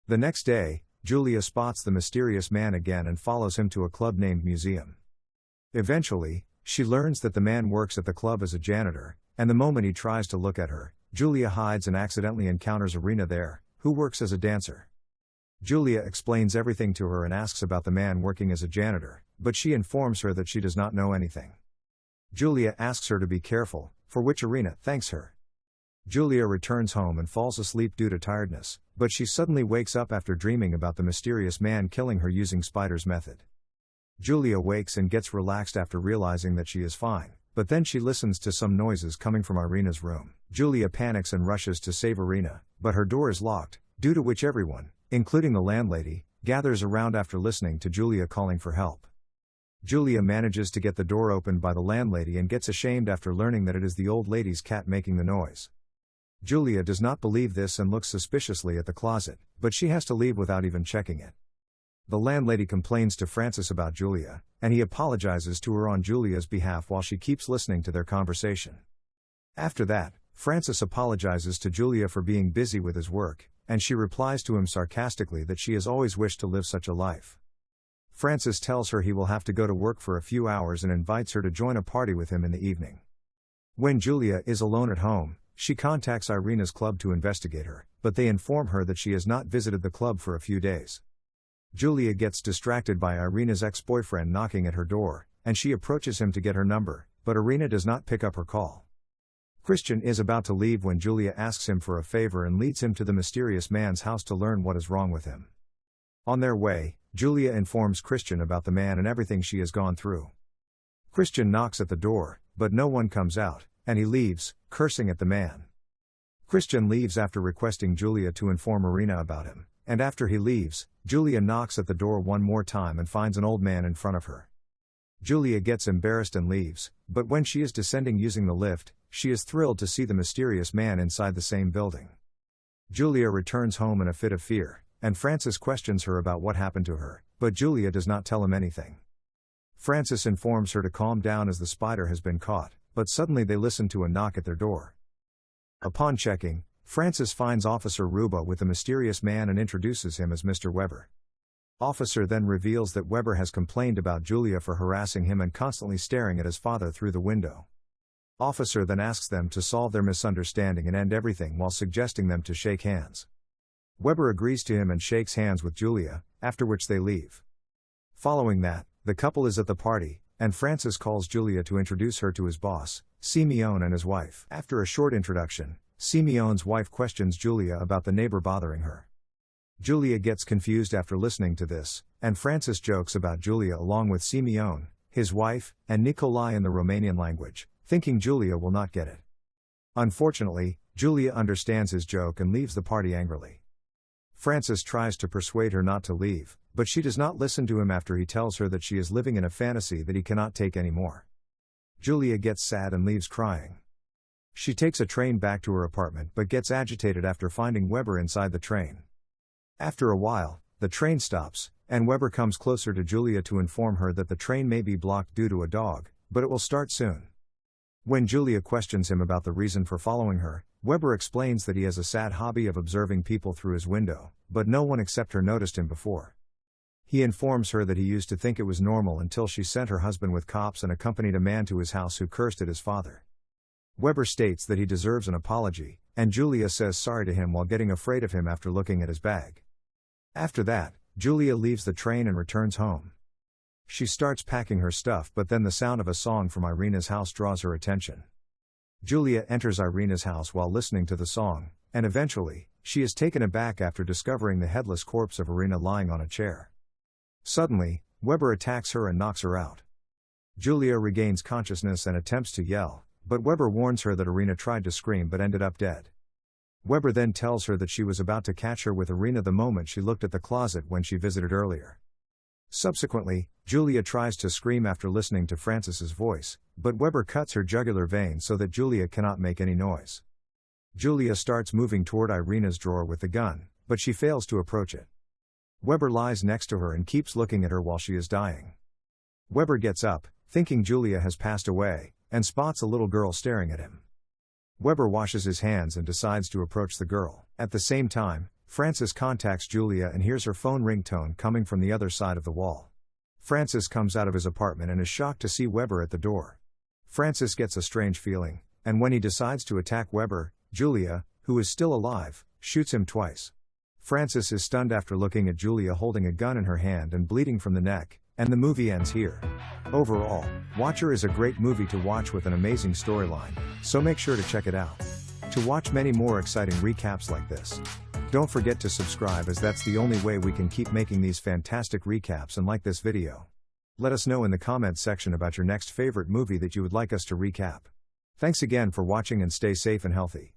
The next day, Julia spots the mysterious man again and follows him to a club named Museum. Eventually, she learns that the man works at the club as a janitor, and the moment he tries to look at her, Julia hides and accidentally encounters Irina there, who works as a dancer. Julia explains everything to her and asks about the man working as a janitor, but she informs her that she does not know anything. Julia asks her to be careful, for which Irina thanks her. Julia returns home and falls asleep due to tiredness, but she suddenly wakes up after dreaming about the mysterious man killing her using Spider's method. Julia wakes and gets relaxed after realizing that she is fine, but then she listens to some noises coming from Irina's room. Julia panics and rushes to save Irina, but her door is locked, due to which everyone, including the landlady, gathers around after listening to Julia calling for help. Julia manages to get the door opened by the landlady and gets ashamed after learning that it is the old lady's cat making the noise. Julia does not believe this and looks suspiciously at the closet, but she has to leave without even checking it. The landlady complains to Francis about Julia, and he apologizes to her on Julia's behalf while she keeps listening to their conversation. After that, Francis apologizes to Julia for being busy with his work, and she replies to him sarcastically that she has always wished to live such a life. Francis tells her he will have to go to work for a few hours and invites her to join a party with him in the evening. When Julia is alone at home, she contacts Irina's club to investigate her, but they inform her that she has not visited the club for a few days. Julia gets distracted by Irina's ex-boyfriend knocking at her door, and she approaches him to get her number, but Irina does not pick up her call. Christian is about to leave when Julia asks him for a favor and leads him to the mysterious man's house to learn what is wrong with him. On their way, Julia informs Christian about the man and everything she has gone through. Christian knocks at the door, but no one comes out, and he leaves, cursing at the man. Christian leaves after requesting Julia to inform Irina about him, and after he leaves, Julia knocks at the door one more time and finds an old man in front of her. Julia gets embarrassed and leaves, but when she is descending using the lift, she is thrilled to see the mysterious man inside the same building. Julia returns home in a fit of fear, and Francis questions her about what happened to her, but Julia does not tell him anything. Francis informs her to calm down as the spider has been caught, but suddenly they listen to a knock at their door. Upon checking, Francis finds Officer Ruba with the mysterious man and introduces him as Mr. Weber. Officer then reveals that Weber has complained about Julia for harassing him and constantly staring at his father through the window. Officer then asks them to solve their misunderstanding and end everything while suggesting them to shake hands. Weber agrees to him and shakes hands with Julia, after which they leave. Following that, the couple is at the party, and Francis calls Julia to introduce her to his boss, Simeon, and his wife. After a short introduction, Simeon's wife questions Julia about the neighbor bothering her. Julia gets confused after listening to this, and Francis jokes about Julia along with Simeon, his wife, and Nikolai in the Romanian language, thinking Julia will not get it. Unfortunately, Julia understands his joke and leaves the party angrily. Francis tries to persuade her not to leave, but she does not listen to him after he tells her that she is living in a fantasy that he cannot take anymore. Julia gets sad and leaves crying. She takes a train back to her apartment but gets agitated after finding Weber inside the train. After a while, the train stops, and Weber comes closer to Julia to inform her that the train may be blocked due to a dog, but it will start soon. When Julia questions him about the reason for following her, Weber explains that he has a sad hobby of observing people through his window, but no one except her noticed him before. He informs her that he used to think it was normal until she sent her husband with cops and accompanied a man to his house who cursed at his father. Weber states that he deserves an apology, and Julia says sorry to him while getting afraid of him after looking at his bag. After that, Julia leaves the train and returns home. She starts packing her stuff, but then the sound of a song from Irina's house draws her attention. Julia enters Irina's house while listening to the song, and eventually, she is taken aback after discovering the headless corpse of Irina lying on a chair. Suddenly, Weber attacks her and knocks her out. Julia regains consciousness and attempts to yell, but Weber warns her that Irina tried to scream but ended up dead. Weber then tells her that she was about to catch her with Irina the moment she looked at the closet when she visited earlier. Subsequently, Julia tries to scream after listening to Francis's voice, but Weber cuts her jugular vein so that Julia cannot make any noise. Julia starts moving toward Irina's drawer with the gun, but she fails to approach it. Weber lies next to her and keeps looking at her while she is dying. Weber gets up, thinking Julia has passed away, and spots a little girl staring at him. Weber washes his hands and decides to approach the girl. At the same time, Francis contacts Julia and hears her phone ringtone coming from the other side of the wall. Francis comes out of his apartment and is shocked to see Weber at the door. Francis gets a strange feeling, and when he decides to attack Weber, Julia, who is still alive, shoots him twice. Francis is stunned after looking at Julia holding a gun in her hand and bleeding from the neck, and the movie ends here. Overall, Watcher is a great movie to watch with an amazing storyline, so make sure to check it out. To watch many more exciting recaps like this, don't forget to subscribe, as that's the only way we can keep making these fantastic recaps, and like this video. Let us know in the comments section about your next favorite movie that you would like us to recap. Thanks again for watching, and stay safe and healthy.